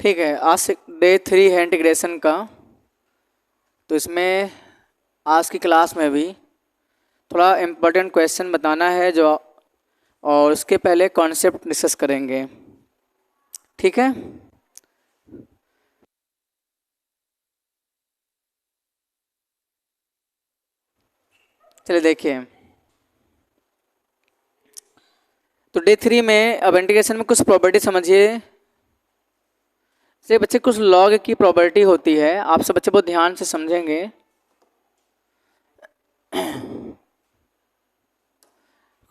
ठीक है, आज डे 3 है इंटीग्रेशन का। तो इसमें आज की क्लास में भी थोड़ा इम्पोर्टेंट क्वेश्चन बताना है जो, और उसके पहले कॉन्सेप्ट डिस्कस करेंगे। ठीक है, चलिए देखिए। तो डे 3 में अब इंटीग्रेशन में कुछ प्रॉपर्टी समझिए। से बच्चे कुछ लॉग की प्रॉपर्टी होती है, आप सब बच्चे बहुत ध्यान से समझेंगे।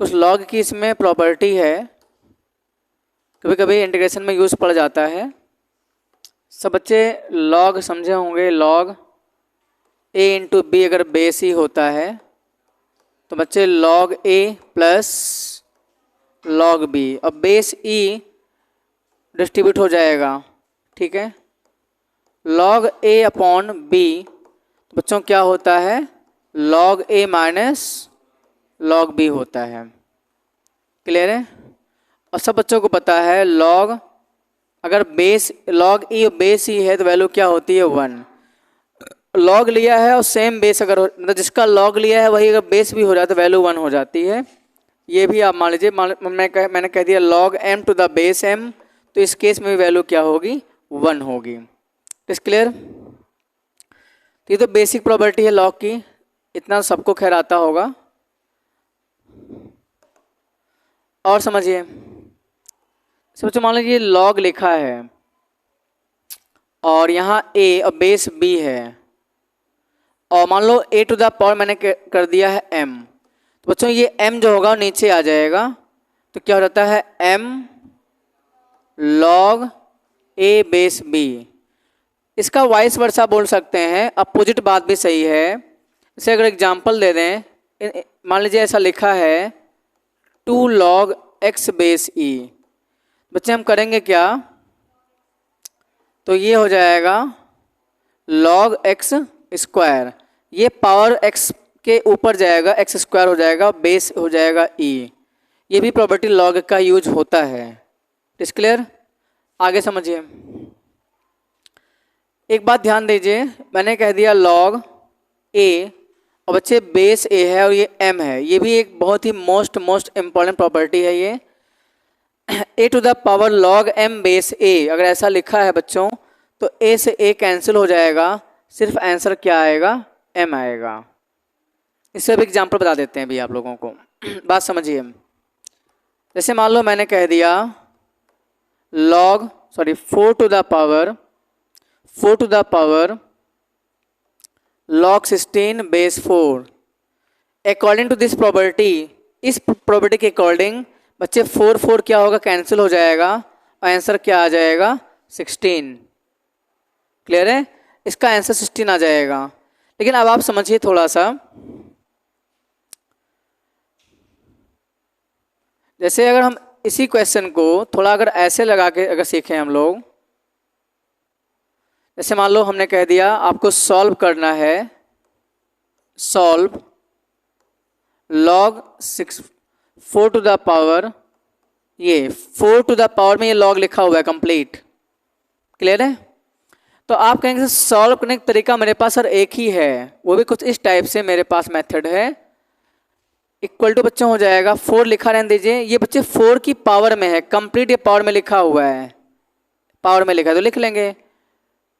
कुछ लॉग की इसमें प्रॉपर्टी है, कभी कभी इंटीग्रेशन में यूज़ पड़ जाता है। सब बच्चे लॉग समझे होंगे। लॉग a इंटू बी अगर बेस ही होता है तो बच्चे log a plus log B, अब बेस e डिस्ट्रीब्यूट हो जाएगा। ठीक है, लॉग a अपॉन बी तो बच्चों क्या होता है, log a minus log B होता है। क्लियर है? और सब बच्चों को पता है लॉग अगर बेस लॉग e बेस ही है तो वैल्यू क्या होती है, 1। लॉग लिया है और सेम बेस अगर मतलब जिसका लॉग लिया है वही अगर बेस भी हो जाए तो वैल्यू 1 हो जाती है। ये भी आप मान लीजिए, मैंने कह दिया log m to the base m, तो इस केस में वैल्यू क्या होगी, 1 होगी। इस क्लियर? तो ये तो बेसिक प्रॉपर्टी है लॉग की, इतना सबको खैर आता होगा। और समझिए, सबसे मान लीजिए लॉग लिखा है और यहाँ a और बेस b है, और मान लो a टू द पावर मैंने कर दिया है m, तो बच्चों ये m जो होगा नीचे आ जाएगा, तो क्या हो जाता है m log a base b। इसका वाइस वर्सा बोल सकते हैं, अपोजिट बात भी सही है। इसे अगर एग्जांपल दे दें, मान लीजिए ऐसा लिखा है 2 log x बेस e, बच्चे हम करेंगे क्या, तो ये हो जाएगा log x स्क्वायर, ये पावर x के ऊपर जाएगा, x स्क्वायर हो जाएगा, बेस हो जाएगा e। ये भी प्रॉपर्टी log का यूज होता है। इस क्लियर? आगे समझिए। एक बात ध्यान दीजिए, मैंने कह दिया log a और बच्चे बेस a है और ये m है, ये भी एक बहुत ही मोस्ट इम्पॉर्टेंट प्रॉपर्टी है। ये a to the power log m base a अगर ऐसा लिखा है बच्चों तो a से a कैंसिल हो जाएगा, सिर्फ आंसर क्या आएगा, m आएगा। इससे भी एग्जांपल बता देते हैं भी आप लोगों को। बात समझिए। जैसे मान लो मैंने कह दिया log 4 to the power log 16 base 4। According to this property, इस प्रॉपर्टी के अकॉर्डिंग बच्चे 4 क्या होगा, कैंसिल हो जाएगा और आंसर क्या आ जाएगा, 16। क्लियर है? इसका आंसर 16 आ जाएगा। लेकिन अब आप समझिए थोड़ा सा, जैसे अगर हम इसी क्वेश्चन को थोड़ा अगर ऐसे लगा के अगर सीखें हम लोग, जैसे मान लो हमने कह दिया आपको सॉल्व करना है, solve log 4 to the power, ये 4 टू द पावर में ये log लिखा हुआ है कंप्लीट। क्लियर है? तो आप कहेंगे सॉल्व करने का तरीका मेरे पास सर एक ही है, वो भी कुछ इस टाइप से मेरे पास मेथड है। इक्वल टू बच्चों हो जाएगा 4 लिखा रहने दीजिए, ये बच्चे 4 की पावर में है, कंप्लीट ये पावर में लिखा हुआ है, पावर में लिखा है तो लिख लेंगे।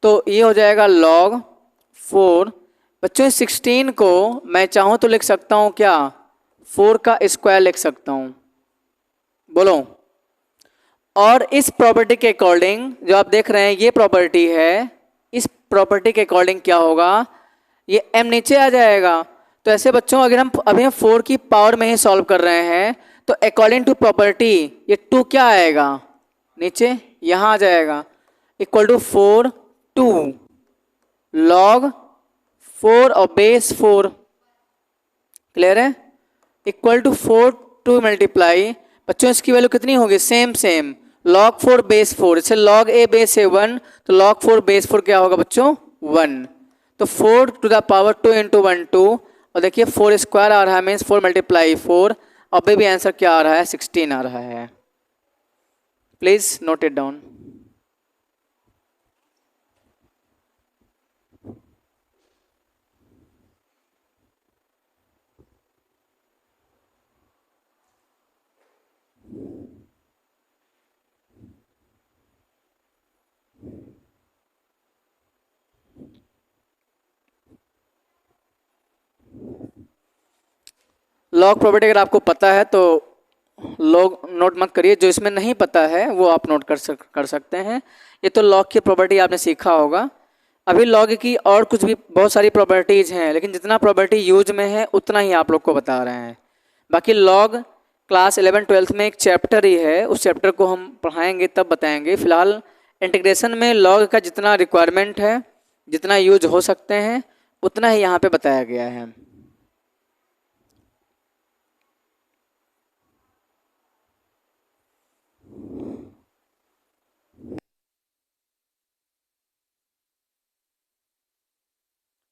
तो ये हो जाएगा log 4। बच्चों 16 को मैं चाहूँ तो लिख सकता हूँ क्या, 4 का स्क्वायर लिख सकता हूँ, बोलो। और इस प्रॉपर्टी के अकॉर्डिंग जो आप देख रहे हैं ये प्रॉपर्टी है, इस प्रॉपर्टी के अकॉर्डिंग क्या होगा, ये m नीचे आ जाएगा। तो ऐसे बच्चों अगर हम अभी 4 की पावर में ही सॉल्व कर रहे हैं तो अकॉर्डिंग टू प्रॉपर्टी ये 2 क्या आएगा, नीचे यहाँ आ जाएगा, इक्वल टू 4 2 log 4 और बेस 4। क्लियर है? इक्वल टू 4 2 मल्टीप्लाई, बच्चों इसकी वैल्यू कितनी होगी, सेम log 4 बेस 4, इसे log a बेस है 1, तो log 4 बेस 4 क्या होगा बच्चों, 1। तो 4 टू द पावर 2 इंटू 1 2, और देखिए 4 स्क्वायर आ रहा है, मीन्स 4 मल्टीप्लाई 4, अभी भी आंसर क्या आ रहा है, 16 आ रहा है। Please note it down. Log property अगर आपको पता है तो लॉग नोट मत करिए, जो इसमें नहीं पता है वो आप नोट कर सकते हैं। ये तो लॉग की प्रॉपर्टी आपने सीखा होगा। अभी लॉग की और कुछ भी बहुत सारी प्रॉपर्टीज़ हैं, लेकिन जितना प्रॉपर्टी यूज में है उतना ही आप लोग को बता रहे हैं। बाकी लॉग क्लास 11-12 में एक चैप्टर ही है, उस चैप्टर को हम पढ़ाएंगे तब बताएंगे। फिलहाल इंटीग्रेशन में लॉग का जितना रिक्वायरमेंट है, जितना यूज हो सकते हैं, उतना ही यहाँ पे बताया गया है।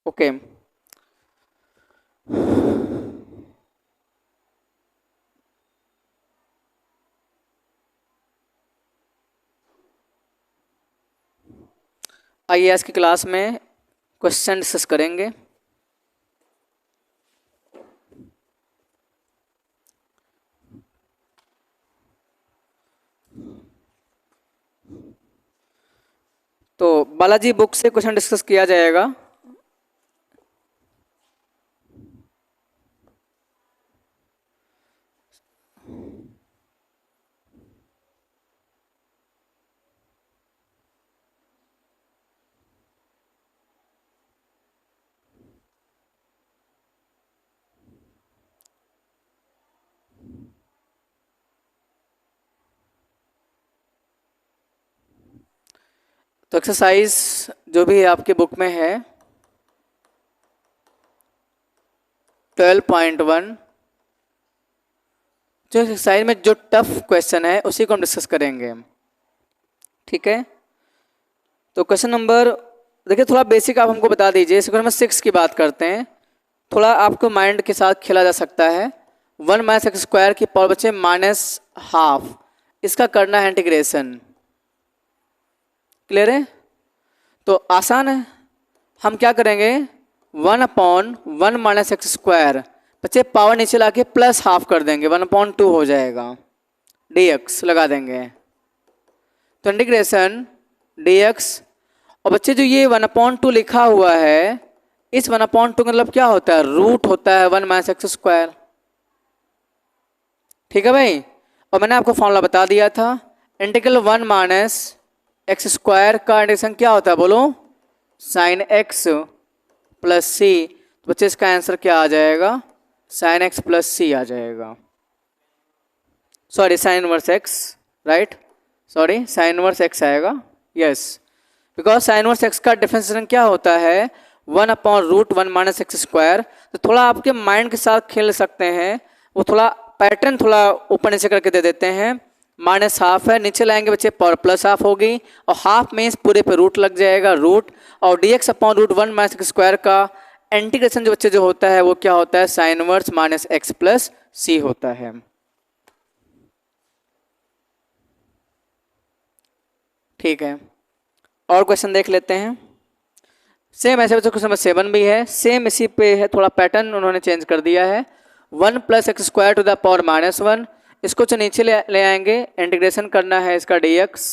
ओके आइए आज की क्लास में क्वेश्चन डिस्कस करेंगे। तो बालाजी बुक से क्वेश्चन डिस्कस किया जाएगा। तो एक्सरसाइज जो भी आपके बुक में है 12.1, जो एक्सरसाइज में जो टफ क्वेश्चन है उसी को हम डिस्कस करेंगे, ठीक है। तो क्वेश्चन नंबर देखिए, थोड़ा बेसिक आप हमको बता दीजिए। इस क्वेश्चन नंबर 6 की बात करते हैं, थोड़ा आपको माइंड के साथ खेला जा सकता है। 1 - x² की पावर बचे -½ इसका करना है इंटीग्रेशन। क्लियर है? तो आसान है, हम क्या करेंगे 1/1 - x² बच्चे पावर नीचे लाके +½ कर देंगे, 1/2 हो जाएगा, dx लगा देंगे। तो इंटीग्रेशन dx, और बच्चे जो ये 1/2 लिखा हुआ है, इस 1/2 मतलब क्या होता है, रूट होता है 1 - x²। ठीक है भाई, और मैंने आपको फॉर्मूला बता दिया था, इंटीग्रल 1 - x² का इंटीग्रेशन क्या होता है बोलो, sin x + c। तो बच्चे इसका आंसर क्या आ जाएगा, sin x + c आ जाएगा। Sorry sin inverse x, right, sorry sin inverse x आएगा, yes, because sin inverse x का डिफरेंशिएशन क्या होता है 1/√1 - x²। तो थोड़ा आपके माइंड के साथ खेल सकते हैं, वो थोड़ा पैटर्न थोड़ा ऊपर नीचे करके दे देते हैं। -½ है, नीचे लाएंगे बच्चे पावर +½ होगी, और हाफ में इस पूरे पे रूट लग जाएगा, रूट, और dx/√1 - x² का इंटीग्रेशन जो बच्चे जो होता है वो क्या होता है, sin इनवर्स -x + c होता है। ठीक है, और क्वेश्चन देख लेते हैं। सेम ऐसे बच्चों क्वेश्चन नंबर 7 भी है, सेम इसी पे है, थोड़ा पैटर्न उन्होंने चेंज कर दिया है। 1 + x² टू द पावर -1, इसको जो नीचे ले आएंगे, इंटीग्रेशन करना है इसका dx।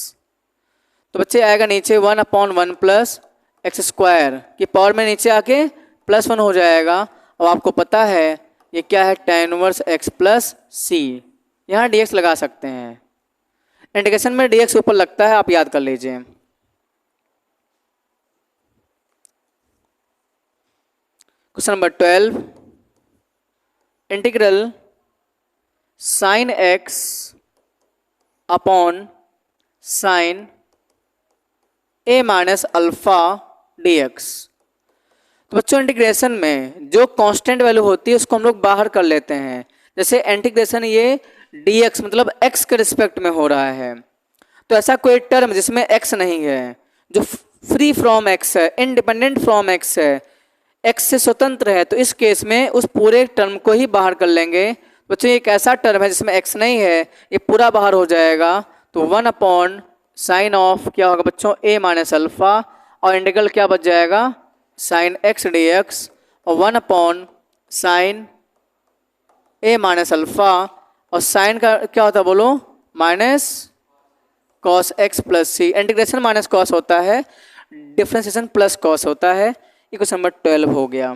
तो बच्चे आएगा नीचे 1/1 + x² की पावर में नीचे आके +1 हो जाएगा, और आपको पता है ये क्या है, tan इनवर्स x + c। यहाँ dx लगा सकते हैं, इंटीग्रेशन में dx ऊपर लगता है, आप याद कर लीजिए। Question number 12, integral sin x upon sin a - alpha dx। तो बच्चों इंटीग्रेशन में जो कांस्टेंट वैल्यू होती है उसको हम लोग बाहर कर लेते हैं। जैसे इंटीग्रेशन ये dx मतलब x के रिस्पेक्ट में हो रहा है, तो ऐसा कोई टर्म जिसमें x नहीं है, जो फ्री फ्रॉम x है, इंडिपेंडेंट फ्रॉम x है, x से स्वतंत्र है, तो इस केस में उस पूरे टर्म को ही बाहर कर लेंगे। बच्चों एक ऐसा टर्म है जिसमें x नहीं है, ये पूरा बाहर हो जाएगा, तो 1/sin ऑफ क्या होगा बच्चों, a - अल्फा, और इंटीग्रल क्या बच जाएगा, sin x dx, और 1/sin a - अल्फा, और साइन का क्या होता है बोलो, -cos x + c। Integration -cos होता है, डिफ्रेंसिएशन +cos होता है। ये क्वेश्चन नंबर 12 हो गया। Question number 13, integral sin x upon cos x + 1 upon sin a - alpha upon cos x + c। तो बच्चों इंटीग्रेशन में 12 हो गया।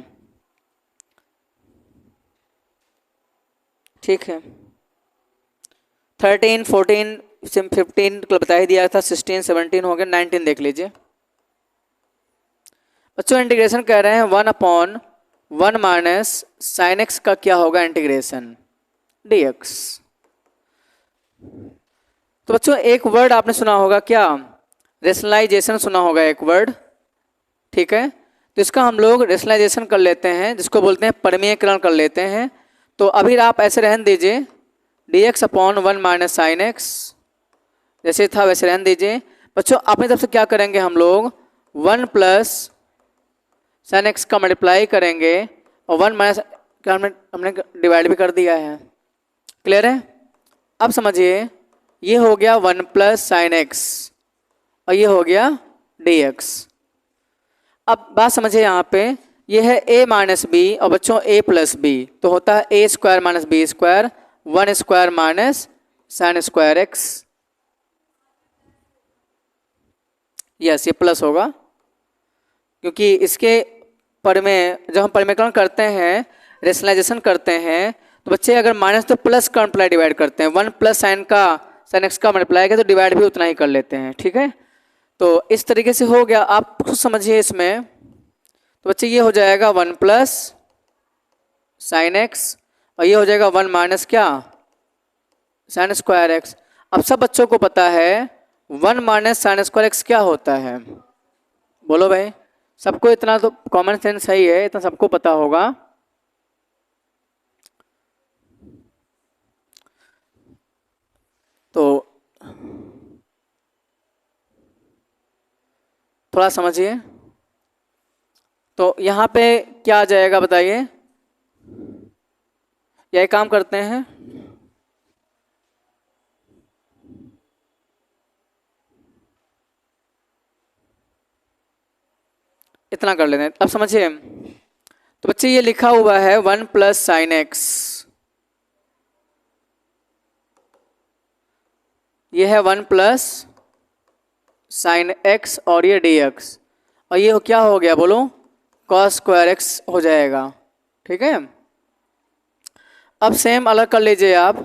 ठीक है। 13, 14, 15 तो बता ही दिया था, 16, 17 हो गया, 19 देख लीजिए बच्चों। इंटीग्रेशन कह रहे हैं 1/1 माइनस साइन एक्स का क्या होगा इंटीग्रेशन dx। तो बच्चों एक वर्ड आपने सुना होगा क्या, रेशनलाइजेशन सुना होगा एक वर्ड, ठीक है। तो इसका हम लोग रेशनलाइजेशन कर लेते हैं, जिसको बोलते हैं परिमेयकरण कर लेते हैं। तो अभी आप ऐसे रहने दीजिए dx/1 माइनस साइन एक्स, जैसे था वैसे रहने दीजिए बच्चों। अपनी तरफ से क्या करेंगे हम लोग, 1 प्लस साइन एक्स का मल्टीप्लाई करेंगे और 1 माइनस हमने डिवाइड भी कर दिया है। क्लियर है? अब समझिए ये हो गया 1 प्लस साइन एक्स और ये हो गया dx। अब बात समझिए यहाँ पे, ये है a माइनस बी और बच्चों a प्लस बी, तो होता है a square minus B square, 1 square minus sine square x. Yes, ये प्लस होगा क्योंकि इसके जब हम परिमेयकरण करते हैं, रेशनलाइजेशन करते हैं, तो बच्चे अगर माइनस तो प्लस का मल्टीप्लाई डिवाइड करते हैं, 1 प्लस साइन एक्स का मल्टीप्लाई किया तो डिवाइड भी उतना ही कर लेते हैं, ठीक है। तो इस तरीके से हो गया, आप खुद समझिए इसमें। तो बच्चे ये हो जाएगा 1 प्लस साइन एक्स और ये हो जाएगा 1 माइनस क्या, साइन स्क्वायर एक्स। अब सब बच्चों को पता है 1 माइनस साइन स्क्वायर एक्स क्या होता है, बोलो भाई। सबको इतना तो कॉमन सेंस है ही है, इतना सबको पता होगा। तो थोड़ा समझिए, तो यहाँ पे क्या आ जाएगा बताइए। यही काम करते हैं, इतना कर लेते हैं। अब समझिए, तो बच्चे ये लिखा हुआ है 1 प्लस साइन एक्स, ये है 1 प्लस साइन एक्स और ये dx, और ये क्या हो गया बोलो, कॉस स्क्वायर एक्स हो जाएगा, ठीक है। अब सेम अलग कर लीजिए आप,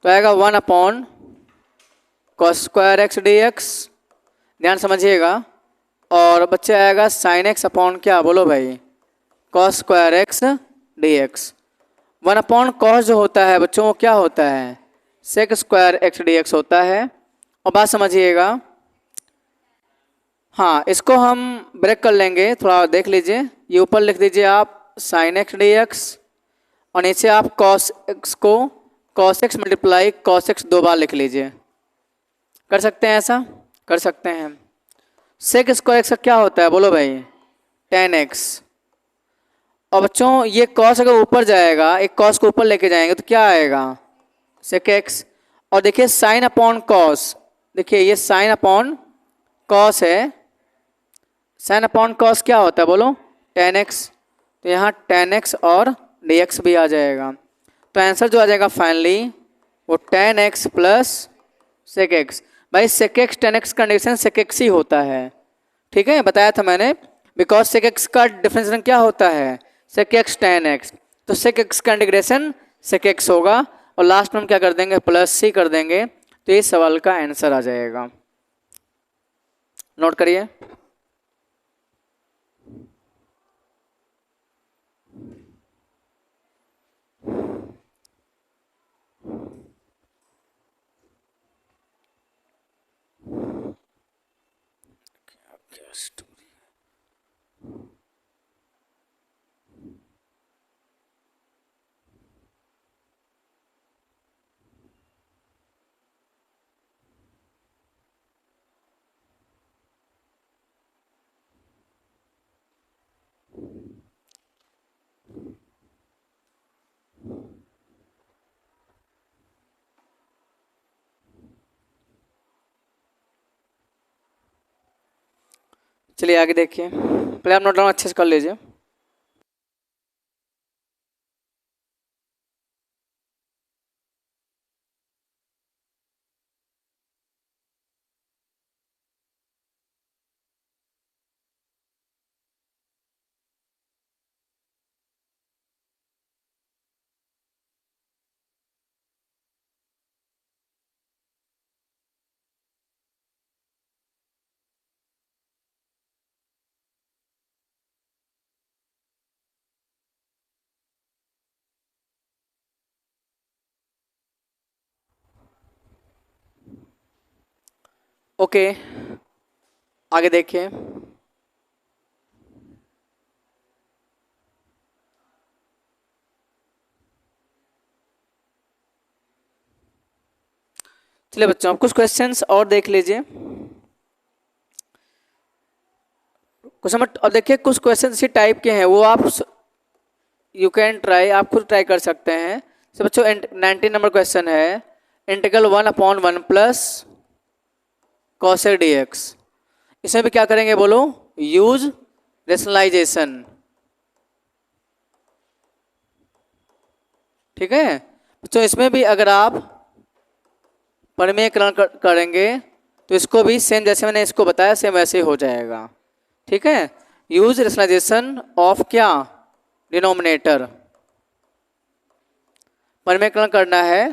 तो आएगा 1 upon cos square x dx, ध्यान समझिएगा। और बच्चे आएगा साइन एक्स अपॉन क्या बोलो भाई, cos square x dx। 1 upon cos जो होता है बच्चों वो क्या होता है, सेक स्क्वायर एक्स dx होता है। और बात समझिएगा, हाँ इसको हम ब्रेक कर लेंगे, थोड़ा देख लीजिए। ये ऊपर लिख दीजिए आप साइन एक्स dx और नीचे आप कॉस एक्स को cos x multiply cos x 2 बार लिख लीजिए। कर सकते हैं ऐसा, कर सकते हैं। सेक स्क्वायर एक्स का क्या होता है बोलो भाई, टेन एक्स। और बच्चों ये कॉस अगर ऊपर जाएगा, एक कॉस को ऊपर लेके जाएंगे तो क्या आएगा, सेक एक्स। और देखिए साइन अपॉन कॉस, देखिए ये साइन अपॉन कॉस है, साइन अपॉन कॉस क्या होता है बोलो, टेन एक्स। तो यहाँ टेन एक्स और dx भी आ जाएगा। तो आंसर जो आ जाएगा फाइनली वो tan x plus sec x. भाई सेक एक्स टेन एक्स का इंटीग्रेशन सेक एक्स ही होता है, ठीक है, बताया था मैंने। बिकॉज सेक एक्स का डिफरेंशिएशन क्या होता है, सेक एक्स टेन एक्स। तो सेक एक्स का इंटीग्रेशन सेक एक्स होगा और लास्ट में हम क्या कर देंगे, प्लस सी कर देंगे। तो ये सवाल का आंसर आ जाएगा, नोट करिए। चलिए आगे देखिए, पहले आप नोट डाउन अच्छे से कर लीजिए। ओके, आगे देखिए। चलिए बच्चों, आप कुछ क्वेश्चंस और देख लीजिए। कुछ समझ, अब देखिए कुछ क्वेश्चन इसी टाइप के हैं, वो आप यू कैन ट्राई, आप खुद ट्राई कर सकते हैं। तो बच्चों 19 नंबर क्वेश्चन है, integral 1/1 plus cosec D x. इसमें भी क्या करेंगे बोलो, यूज रेशनलाइजेशन। ठीक है बच्चों, इसमें भी अगर आप परिमेयकरण करेंगे तो इसको भी सेम जैसे मैंने इसको बताया सेम वैसे ही हो जाएगा। ठीक है, यूज रेशनलाइजेशन ऑफ क्या, डिनोमिनेटर। परिमेयकरण करना है,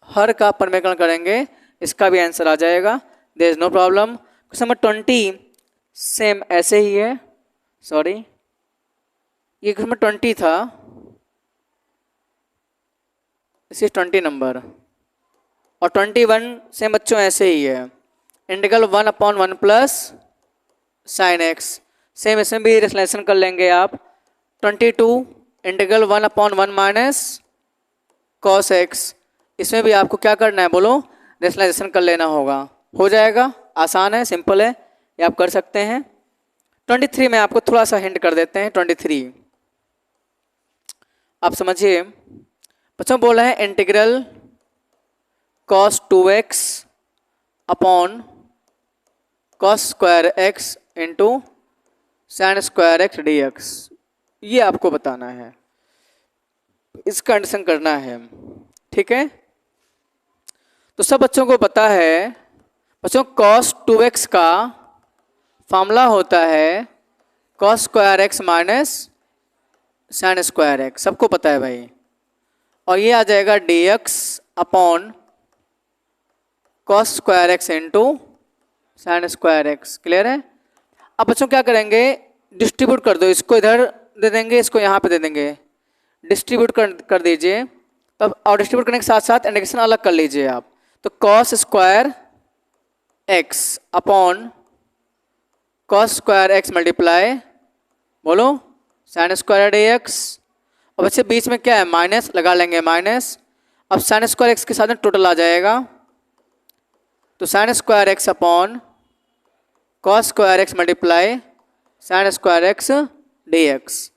हर का परिमेयकरण करेंगे, इसका भी आंसर आ जाएगा, there is no problem. Question number 20 same ऐसे ही है, सॉरी ये क्वेश्चन नंबर 20 था, इस 20 नंबर, और 21 सेम बच्चों ऐसे ही है, integral 1/1 plus sine x. Same इसमें भी रेशनलाइजेशन कर लेंगे आप। 22 इंटीग्रल 1/1 माइनस कॉस एक्स। इसमें भी आपको क्या करना है बोलो, रेशनलाइजेशन कर लेना होगा, हो जाएगा, आसान है, सिंपल है, ये आप कर सकते हैं। 23 में आपको थोड़ा सा हिंट कर देते हैं। 23 आप समझिए बच्चों, बोला है integral cos 2x upon cos square x into sine square x d x, ये आपको बताना है, इसका कंडीशन करना है। ठीक है, तो सब बच्चों को पता है बच्चों, cos 2x का फॉर्मूला होता है cos square x minus sine square x, सबको पता है भाई, और ये आ जाएगा dx upon cos square x into sine square x. Clear है? अब बच्चों क्या करेंगे, डिस्ट्रीब्यूट कर दो, इसको इधर दे देंगे, इसको यहाँ पे दे देंगे, डिस्ट्रीब्यूट कर दीजिए तब, और डिस्ट्रीब्यूट करने के साथ साथ इंटीग्रेशन अलग कर लीजिए आप। तो cos square x upon cos square x multiply बोलो साइन स्क्वायर डी एक्स, और बच्चे बीच में क्या है, माइनस लगा लेंगे, माइनस। अब साइन स्क्वायर एक्स के साथ में टोटल आ जाएगा, तो sign square x upon cos square x multiply sign square x d x.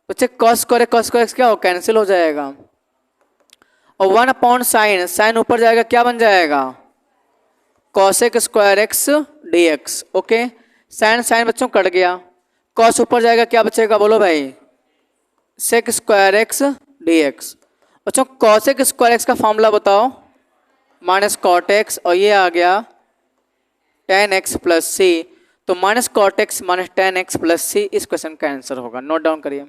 बच्चे cos स्क्वायर एक्स क्या हो, कैंसिल हो जाएगा, और 1 अपॉन साइन, साइन ऊपर जाएगा, क्या बन जाएगा, cosec square x d x. Okay, sine sine बच्चों कट गया, कॉस ऊपर जाएगा, क्या बचेगा बोलो भाई, sec square x d x. बच्चों कॉसेक स्क्वायर एक्स का फॉर्मूला बताओ, माइनस कॉट एक्स, और ये आ गया टेन एक्स प्लस सी, तो minus cot x minus ten x plus c इस क्वेश्चन का आंसर होगा। नोट डाउन करिए।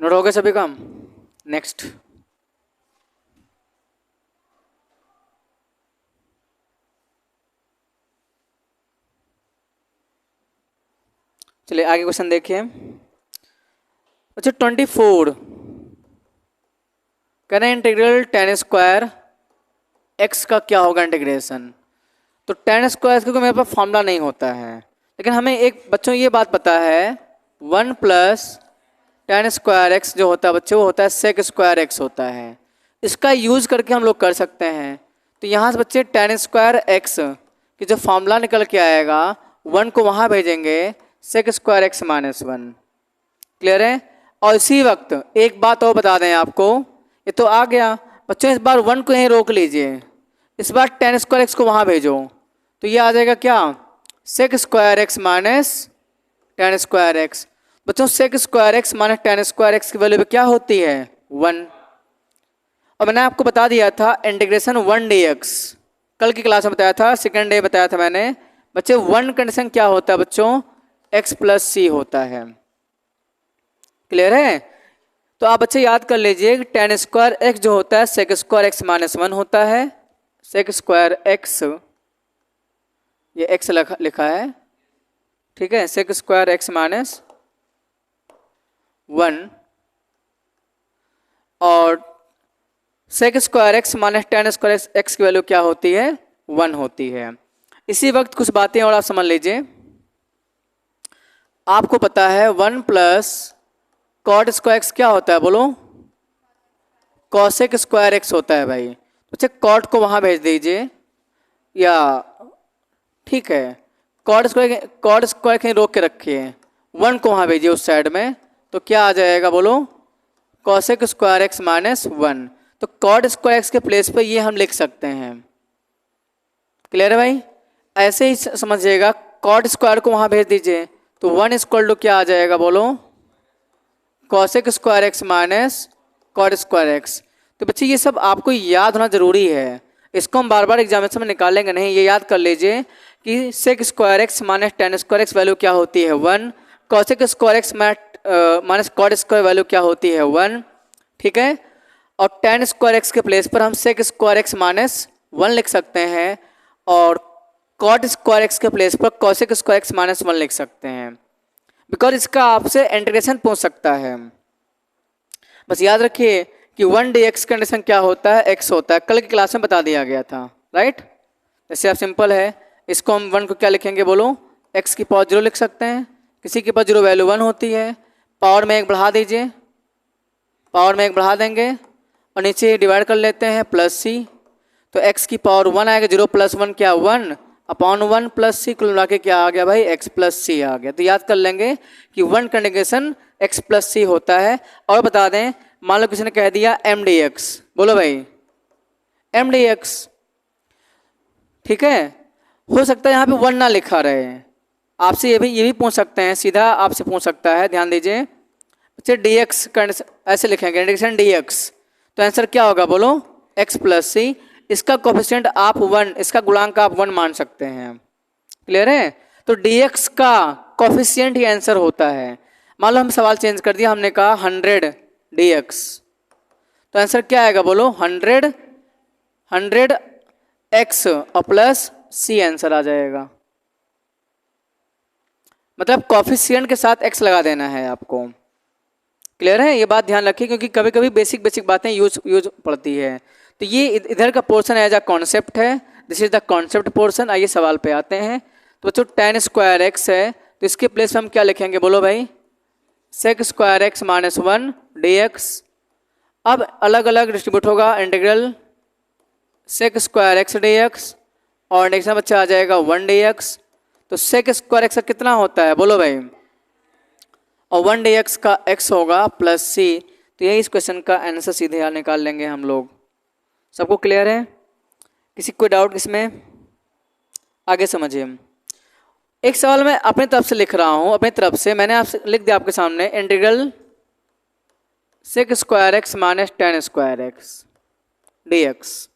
नोट हो गए सभी काम। नेक्स्ट चलिए आगे क्वेश्चन देखिए। अच्छा 24 कह रहे हैं इंटीग्रल tan स्क्वायर x का क्या होगा इंटीग्रेशन। तो tan स्क्वायर क्योंकि मेरे पास फॉर्मूला नहीं होता है, लेकिन हमें एक बच्चों ये बात पता है 1 प्लस tan स्क्वायर एक्स जो होता है बच्चों वो होता है sec स्क्वायर एक्स होता है। इसका यूज करके हम लोग कर सकते हैं। तो यहाँ से बच्चे tan स्क्वायर एक्स कि जो फॉर्मूला निकल के आएगा 1 को वहाँ भेजेंगे sec square x minus 1। Clear है। और इसी वक्त एक बात और बता दें आपको, ये तो आ गया बच्चों, इस बार 1 को यहीं रोक लीजिए, इस बार tan स्क्वायर एक्स को वहाँ भेजो तो ये आ जाएगा क्या sec square x minus tan square x. बच्चों sec square x minus tan square x की वैल्यू क्या होती है 1। और मैंने आपको बता दिया था इंटीग्रेशन 1 dx, कल की क्लास में बताया था, सेकेंड डे बताया था मैंने बच्चे 1 कंडीशन क्या होता है बच्चों x प्लस सी होता है। क्लियर है। तो आप बच्चे याद कर लीजिए कि tan स्क्वायर एक्स जो होता है sec स्क्वायर एक्स माइनस 1 होता है। sec स्क्वायर एक्स ये x लिखा है, ठीक है, sec स्क्वायर एक्स माइनस 1 और sec square x minus tan square x की वैल्यू क्या होती है 1 होती है। इसी वक्त कुछ बातें और आप समझ लीजिए। आपको पता है 1 प्लस कॉट स्क्वायर एक्स क्या होता है बोलो कॉसेक स्क्वायर एक्स होता है भाई। अच्छा कॉट को वहाँ भेज दीजिए, या ठीक है कॉट स्क्वायर कहीं रोक के रखिए, 1 को वहाँ भेजिए उस साइड में, तो क्या आ जाएगा बोलो कॉसेक स्क्वायर एक्स माइनस 1। तो कॉट स्क्वायर एक्स के प्लेस पे ये हम लिख सकते हैं। क्लियर है भाई। ऐसे ही समझिएगा कॉट स्क्वायर को वहाँ भेज दीजिए तो 1 इक्वल टू क्या आ जाएगा बोलो cosec square x minus cot square x. तो बच्चे ये सब आपको याद होना जरूरी है, इसको हम बार बार एग्जामिनेशन में निकालेंगे नहीं। ये याद कर लीजिए कि sec square x minus tan square x value क्या होती है 1, cosec square x minus cot square value क्या होती है 1, ठीक है। और tan स्क्वायर एक्स के प्लेस पर हम सेक स्क्वायर एक्स माइनस 1 लिख सकते हैं और कॉट स्क्वायर एक्स के प्लेस पर कॉसेक स्क्वायर एक्स माइनस 1 लिख सकते हैं, बिकॉज इसका आपसे इंटीग्रेशन पूछ सकता है। बस याद रखिए कि 1 dx कंडीशन क्या होता है x होता है, कल की क्लास में बता दिया गया था, राइट। जैसे आप सिंपल है, इसको हम 1 को क्या लिखेंगे बोलो x की पावर 0 लिख सकते हैं, किसी के पास 0 वैल्यू 1 होती है, पावर में 1 बढ़ा दीजिए, पावर में 1 बढ़ा देंगे और नीचे डिवाइड कर लेते हैं प्लस सी, तो x की पावर 1 आएगा, 0 प्लस 1 क्या 1 अपॉन 1 प्लस सी, कुल मिला के क्या आ गया भाई x प्लस सी आ गया। तो याद कर लेंगे कि 1 कंडीशन x प्लस सी होता है। और बता दें मान लो किसी ने कह दिया m dx, बोलो भाई m dx, ठीक है। हो सकता है यहाँ पे 1 ना लिखा रहे, आपसे ये भी पूछ सकते हैं, सीधा आपसे पूछ सकता है, ध्यान दीजिए बच्चे dx कंडीशन ऐसे लिखेंगे इंटीग्रेशन dx, तो आंसर क्या होगा बोलो x प्लस सी। इसका कोफिशिएंट आप 1, इसका गुणांक आप 1 मान सकते हैं। क्लियर है। तो dx का कोफिशिएंट ही आंसर होता है। मान लो हम सवाल चेंज कर दिया, हमने कहा 100 dx, तो आंसर क्या आएगा बोलो 100 x और प्लस c आंसर आ जाएगा। मतलब कोफिशिएंट के साथ x लगा देना है आपको। क्लियर है, ये बात ध्यान रखिए क्योंकि कभी कभी बेसिक बातें यूज पड़ती है। तो ये इधर का पोर्शन एज अ कॉन्सेप्ट है, this is the concept portion. आइए सवाल पे आते हैं। तो बच्चों tan स्क्वायर एक्स है, तो इसके प्लेस में हम क्या लिखेंगे बोलो भाई sec square x minus 1 dx। अब अलग अलग डिस्ट्रीब्यूट होगा integral sec square x dx और नेक्स्ट बच्चा आ जाएगा 1 dx। तो सेक स्क्वायर एक्स का कितना होता है बोलो भाई, और 1 dx का x होगा प्लस सी। तो यही इस क्वेश्चन का आंसर सीधे यहाँ निकाल लेंगे हम लोग। सबको क्लियर है, किसी कोई डाउट इसमें, आगे समझिए। एक सवाल मैं अपनी तरफ से लिख रहा हूँ, अपनी तरफ से मैंने आपसे लिख दिया आपके सामने integral sec square x minus tan square x dx।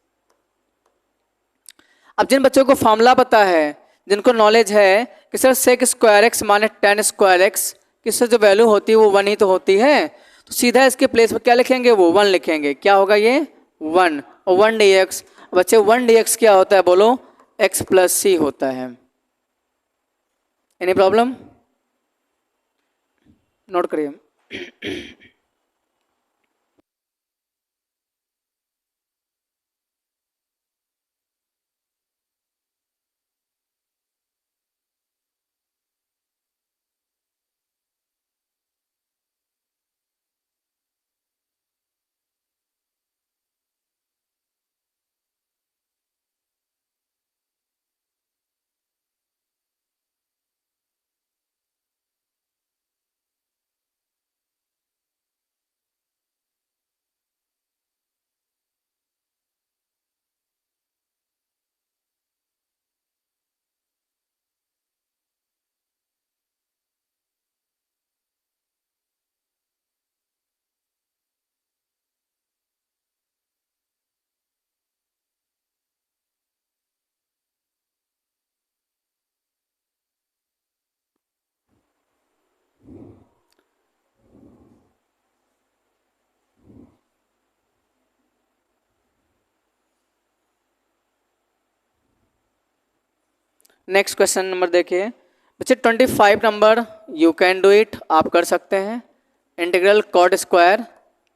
अब जिन बच्चों को फॉर्मूला पता है, जिनको नॉलेज है कि sir sec square x minus tan square x किससे जो वैल्यू होती है वो 1 ही तो होती है, तो सीधा इसके प्लेस पर क्या लिखेंगे वो 1 लिखेंगे। क्या होगा ये 1 और 1 dx। बच्चे 1 dx क्या होता है बोलो x प्लस सी होता है। Any problem. नोट करिए। नेक्स्ट क्वेश्चन नंबर देखिए बच्चे 25 नंबर, यू कैन डू इट, आप कर सकते हैं। Integral cot square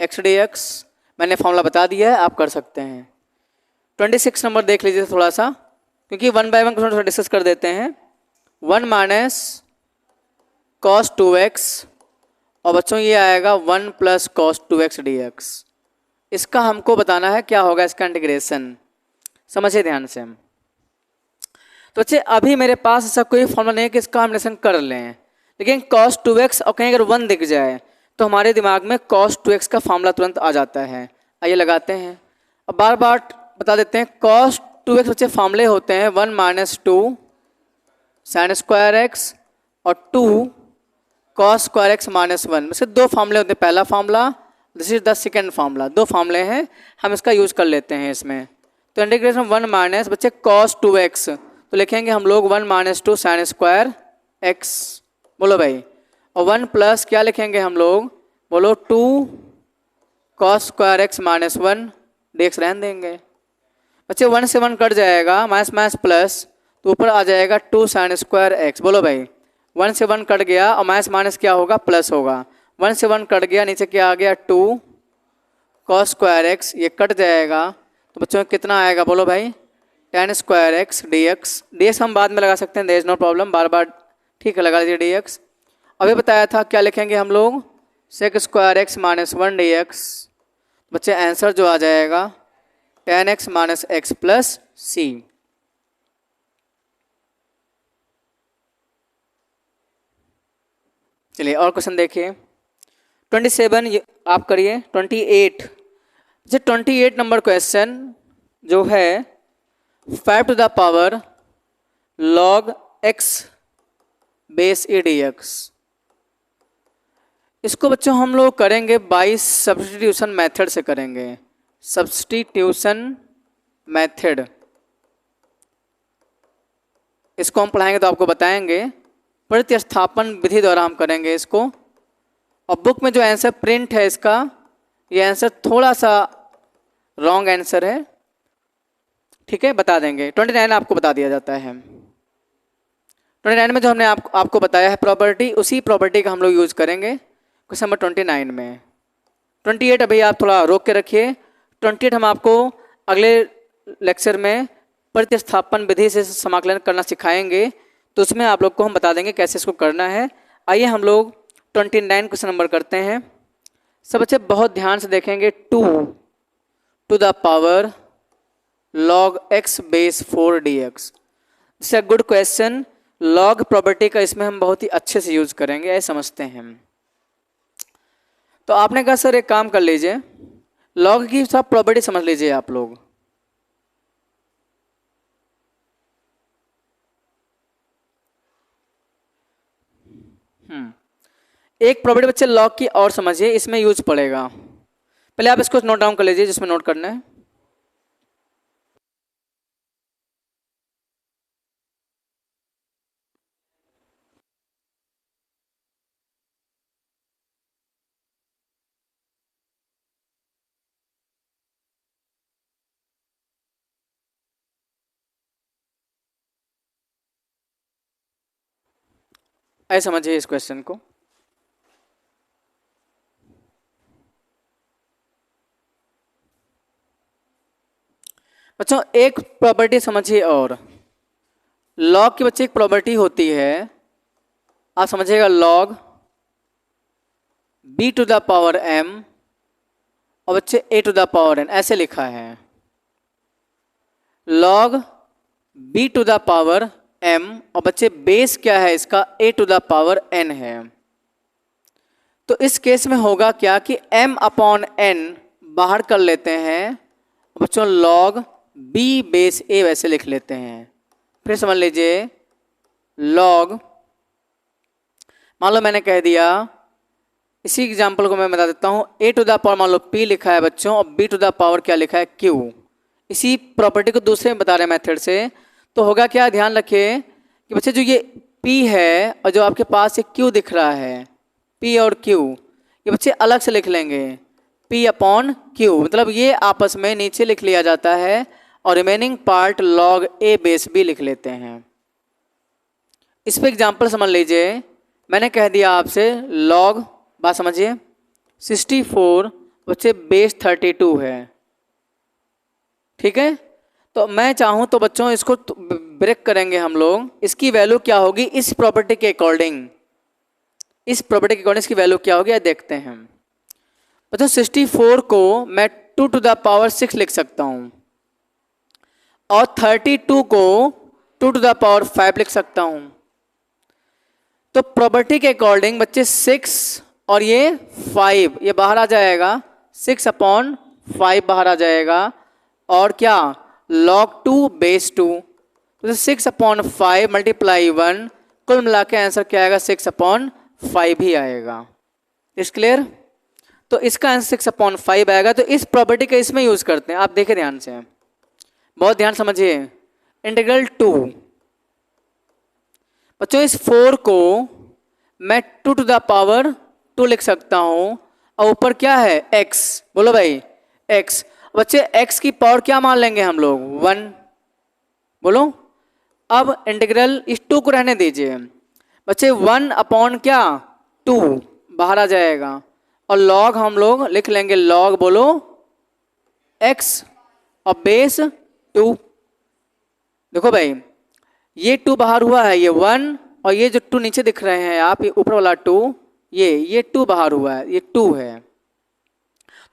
x d x, मैंने फॉर्मूला बता दिया है, आप कर सकते हैं। 26 नंबर देख लीजिए थोड़ा सा, क्योंकि 1 बाय 1 क्वेश्चन डिस्कस कर देते हैं। 1 माइनस कॉस 2x, और बच्चों ये आएगा 1 प्लस कॉस 2x dx। इसका हमको बताना है क्या होगा इसका इंटीग्रेशन, समझिए ध्यान से। तो बच्चे अभी मेरे पास ऐसा कोई फॉर्मूला नहीं है कि इसका हम इंटीग्रेशन कर लें, लेकिन cos 2x और कहीं अगर 1 दिख जाए तो हमारे दिमाग में cos 2x का फॉर्मूला तुरंत आ जाता है। आइए लगाते हैं। अब बार बार बता देते हैं, cos 2x बच्चे फॉर्मूले होते हैं 1 माइनस 2 साइन स्क्वायर एक्स और 2 cos स्क्वायर एक्स माइनस 1। वैसे दो फॉर्मूले होते हैं, पहला formula, this is the second formula, दो फॉर्मूले हैं, हम इसका यूज कर लेते हैं इसमें। तो इंटीग्रेशन 1 माइनस बच्चे cos 2x, तो लिखेंगे हम लोग 1 माइनस 2 साइन स्क्वायर एक्स, बोलो भाई, और 1 प्लस क्या लिखेंगे हम लोग, बोलो 2 cos square x minus 1 dx रहने देंगे। बच्चे 1 से 1 कट जाएगा, माइनस माइनस प्लस, तो ऊपर आ जाएगा 2 साइन स्क्वायर एक्स, बोलो भाई 1 से 1 कट गया और माइनस माइनस क्या होगा, प्लस होगा। 1 से 1 कट गया, नीचे क्या आ गया 2 cos स्क्वायर एक्स, ये कट जाएगा, तो बच्चों कितना आएगा, बोलो भाई tan square x d x हम बाद में लगा सकते हैं, देयर इज नो प्रॉब्लम, बार बार ठीक है लगा लीजिए dx। अभी बताया था क्या लिखेंगे हम लोग, sec square x minus 1 dx। बच्चे आंसर जो आ जाएगा tan x minus x plus c. चलिए और क्वेश्चन देखिए 27, आप करिए 28। जो 28 नंबर क्वेश्चन जो है 5 to the power log x base a d x, इसको बच्चों हम लोग करेंगे बाई सब्स्टिट्यूशन मेथड से करेंगे, सब्स्टिट्यूशन मेथड। इसको हम पढ़ाएंगे तो आपको बताएंगे, प्रतिस्थापन विधि द्वारा हम करेंगे इसको। और बुक में जो आंसर प्रिंट है इसका, ये आंसर थोड़ा सा रॉन्ग आंसर है, ठीक है बता देंगे। 29 आपको बता दिया जाता है। 29 में जो हमने आपको बताया है प्रॉपर्टी, उसी प्रॉपर्टी का हम लोग यूज करेंगे क्वेश्चन नंबर 29 में। 28 अभी आप थोड़ा रोक के रखिए। 28 हम आपको अगले लेक्चर में प्रतिस्थापन विधि से समाकलन करना सिखाएंगे, तो उसमें आप लोग को हम बता देंगे कैसे इसको करना है। आइए हम लोग 29 क्वेश्चन नंबर करते हैं। सब बच्चे बहुत ध्यान से देखेंगे। 2 to the power log x base 4 dx, it's a good question. Log property का इसमें हम बहुत ही अच्छे से यूज करेंगे, ऐसे समझते हैं हम। तो आपने कहा सर एक काम कर लीजिए, लॉग की सब प्रॉपर्टी समझ लीजिए आप लोग। एक प्रॉपर्टी बच्चे लॉग की और समझिए, इसमें यूज पड़ेगा। पहले आप इसको नोट डाउन कर लीजिए जिसमें नोट करना है। ऐसे समझिए इस क्वेश्चन को। बच्चों एक प्रॉपर्टी समझिए, और लॉग की बच्चे एक प्रॉपर्टी होती है, आप समझिएगा, log b to the power m और बच्चे a to the power n, ऐसे लिखा है। Log b to the power m और बच्चे बेस क्या है इसका, a to the power n है। तो इस केस में होगा क्या कि m अपॉन n बाहर कर लेते हैं, बच्चों लॉग b बेस a वैसे लिख लेते हैं। फिर समझ लीजिए, लॉग, मान लो मैंने कह दिया, इसी एग्जाम्पल को मैं बता देता हूँ, a टू द पावर मान लो p लिखा है बच्चों, और b टू द पावर क्या लिखा है, q। इसी प्रॉपर्टी को दूसरे में बता रहे हैं मेथड से। तो होगा क्या, ध्यान रखिए कि बच्चे जो ये p है और जो आपके पास ये q दिख रहा है, p और q, ये बच्चे अलग से लिख लेंगे, p अपॉन q, मतलब ये आपस में नीचे लिख लिया जाता है और remaining part log a base b लिख लेते हैं। इस पर एग्जाम्पल समझ लीजिए, मैंने कह दिया आपसे लॉग, बात समझिए, 64 बच्चे बेस 32 है, ठीक है। तो मैं चाहूँ तो बच्चों इसको ब्रेक करेंगे हम लोग, इसकी वैल्यू क्या होगी इस प्रॉपर्टी के अकॉर्डिंग, इस प्रॉपर्टी के अकॉर्डिंग इसकी वैल्यू क्या होगी देखते हैं। बच्चों 64 को मैं 2 टू द पावर 6 लिख सकता हूँ और 32 को 2 टू द पावर 5 लिख सकता हूँ। तो प्रॉपर्टी के अकॉर्डिंग बच्चे 6 और ये 5 ये बाहर आ जाएगा, 6 अपॉन 5 बाहर आ जाएगा, और क्या log 2 बेस 2, तो 6 अपॉन 5 मल्टीप्लाई 1, कुल मिला के आंसर क्या आएगा, 6 अपॉन 5 ही आएगा। इस क्लियर? तो इसका आंसर 6 अपॉन 5 आएगा। तो इस प्रॉपर्टी का इसमें यूज करते हैं, आप देखें ध्यान से, बहुत ध्यान समझिए। इंटीग्रल 2, बच्चों इस 4 को मैं 2 टू द पावर 2 लिख सकता हूं और ऊपर क्या है x, बोलो भाई x। बच्चे x की पावर क्या मान लेंगे हम लोग, 1, बोलो। अब इंटीग्रल इस 2 को रहने दीजिए बच्चे, 1 अपॉन क्या 2 बाहर आ जाएगा और लॉग हम लोग लिख लेंगे, लॉग बोलो x और बेस 2। देखो भाई ये 2 बाहर हुआ है, ये 1, और ये जो 2 नीचे दिख रहे हैं आप, ये ऊपर वाला 2, ये 2 बाहर हुआ है, ये 2 है,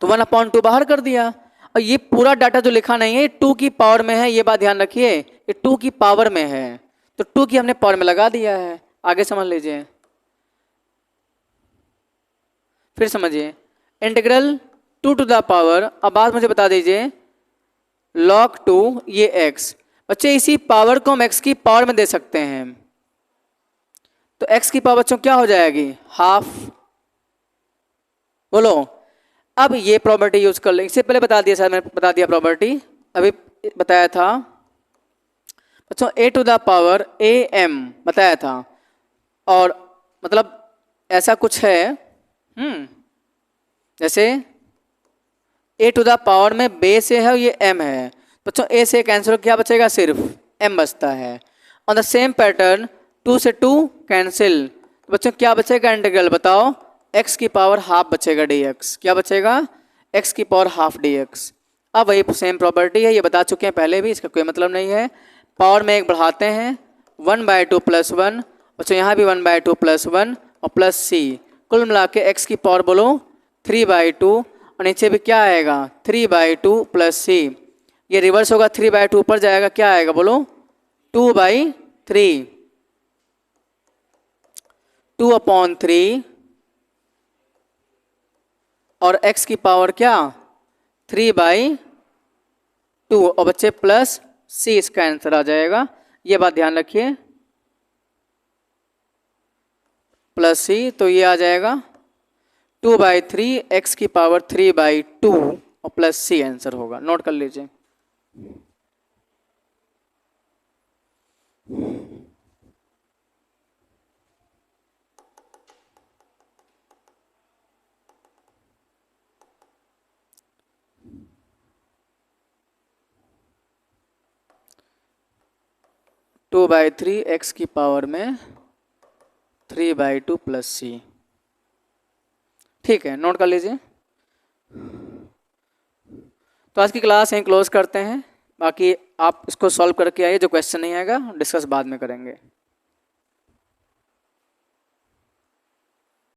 तो 1 अपॉन 2 बाहर कर दिया। और ये पूरा डाटा जो लिखा नहीं है 2 की पावर में है, ये बात ध्यान रखिए, ये 2 की पावर में है, तो 2 की हमने पावर में लगा दिया है। आगे समझ लीजिए, फिर समझिए, इंटीग्रल 2 टू द पावर, अब बात मुझे बता दीजिए, log 2 ये x, बच्चे इसी पावर को हम x की पावर में दे सकते हैं, तो x की पावर बच्चों क्या हो जाएगी, हाफ, बोलो। अब ये प्रॉपर्टी यूज कर लेंगे, इससे पहले बता दिया, शायद मैंने बता दिया प्रॉपर्टी, अभी बताया था बच्चों, a to the power am बताया था, और मतलब ऐसा कुछ है, जैसे a टू द पावर में बेस है और ये m है, बच्चों a से कैंसिल क्या बचेगा, सिर्फ m बचता है। ऑन द सेम पैटर्न 2 से 2 कैंसिल, तो बच्चों क्या बचेगा, इंटीग्रल बताओ, x की पावर हाफ बचेगा dx, क्या बचेगा, x की पावर हाफ dx। अब वही सेम प्रॉपर्टी है, ये बता चुके हैं पहले भी, इसका कोई मतलब नहीं है। पावर में एक बढ़ाते हैं, 1/2 + 1, बच्चों यहाँ भी 1/2 + 1 और प्लस c, कुल मिला के x की पावर बोलो 3/2, और नीचे भी क्या आएगा, 3/2 + c, ये रिवर्स होगा, 3/2 ऊपर जाएगा, क्या आएगा बोलो, 2/3, 2/3, और x की पावर क्या 3/2, और बच्चे प्लस c, इसका आंसर आ जाएगा। ये बात ध्यान रखिए, प्लस c, तो ये आ जाएगा 2/3, x की पावर 3/2 और प्लस c आंसर होगा, नोट कर लीजिए। टू बाई थ्री एक्स की पावर में 3/2 + c, ठीक है, नोट कर लीजिए। तो आज की क्लास यहीं क्लोज करते हैं, बाकी आप इसको सॉल्व करके आइए, जो क्वेश्चन नहीं आएगा डिस्कस बाद में करेंगे।